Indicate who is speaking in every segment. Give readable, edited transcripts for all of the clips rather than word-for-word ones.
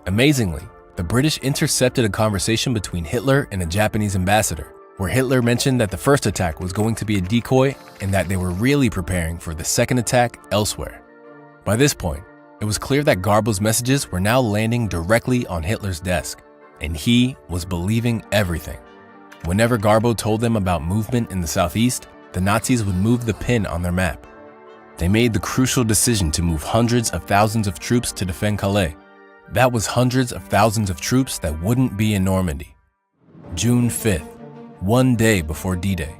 Speaker 1: Amazingly, the British intercepted a conversation between Hitler and a Japanese ambassador, where Hitler mentioned that the first attack was going to be a decoy and that they were really preparing for the second attack elsewhere. By this point, it was clear that Garbo's messages were now landing directly on Hitler's desk, and he was believing everything. Whenever Garbo told them about movement in the southeast, the Nazis would move the pin on their map. They made the crucial decision to move hundreds of thousands of troops to defend Calais. That was hundreds of thousands of troops that wouldn't be in Normandy. June 5th, one day before D-Day.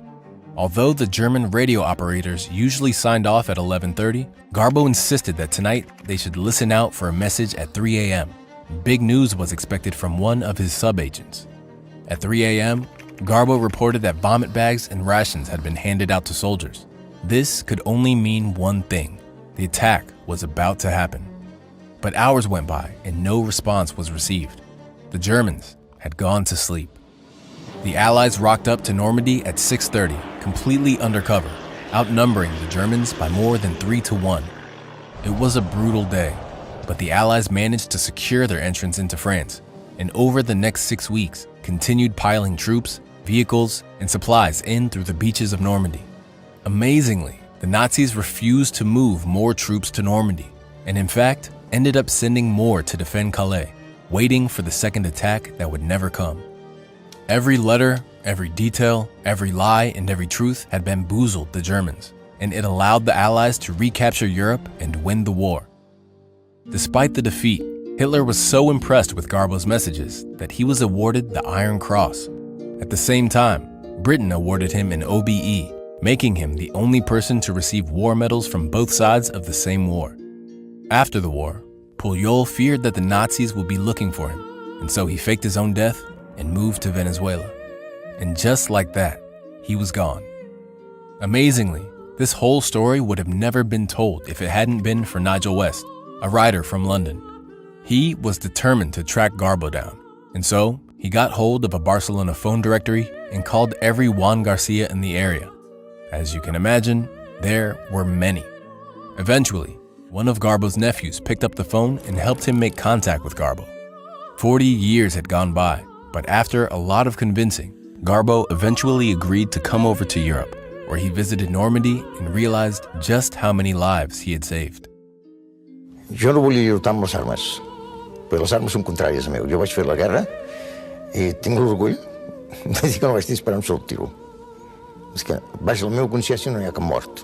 Speaker 1: Although the German radio operators usually signed off at 11:30, Garbo insisted that tonight they should listen out for a message at 3 a.m. Big news was expected from one of his sub-agents. At 3 a.m., Garbo reported that vomit bags and rations had been handed out to soldiers. This could only mean one thing: the attack was about to happen. But hours went by and no response was received. The Germans had gone to sleep. The Allies rocked up to Normandy at 6:30, completely undercover, outnumbering the Germans by more than 3-1. It was a brutal day, but the Allies managed to secure their entrance into France, and over the next 6 weeks, continued piling troops, vehicles, and supplies in through the beaches of Normandy. Amazingly, the Nazis refused to move more troops to Normandy, and in fact, ended up sending more to defend Calais, waiting for the second attack that would never come. Every letter, every detail, every lie, and every truth had bamboozled the Germans, and it allowed the Allies to recapture Europe and win the war. Despite the defeat, Hitler was so impressed with Garbo's messages that he was awarded the Iron Cross. At the same time, Britain awarded him an OBE, making him the only person to receive war medals from both sides of the same war. After the war, Pujol feared that the Nazis would be looking for him, and so he faked his own death and moved to Venezuela. And just like that, he was gone. Amazingly, this whole story would have never been told if it hadn't been for Nigel West, a writer from London. He was determined to track Garbo down, and so he got hold of a Barcelona phone directory and called every Juan Garcia in the area. As you can imagine, there were many. Eventually, one of Garbo's nephews picked up the phone and helped him make contact with Garbo. 40 years had gone by, but after a lot of convincing, Garbo eventually agreed to come over to Europe, where he visited Normandy and realized just how many lives he had saved.
Speaker 2: Jo no volia lluitar amb les armes, però les armes són contràries a meu. Jo vaig fer la guerra i tinc l'orgull de dir que no vaig disparar un sol tiro. És que baix la meva consciència no hi ha cap mort.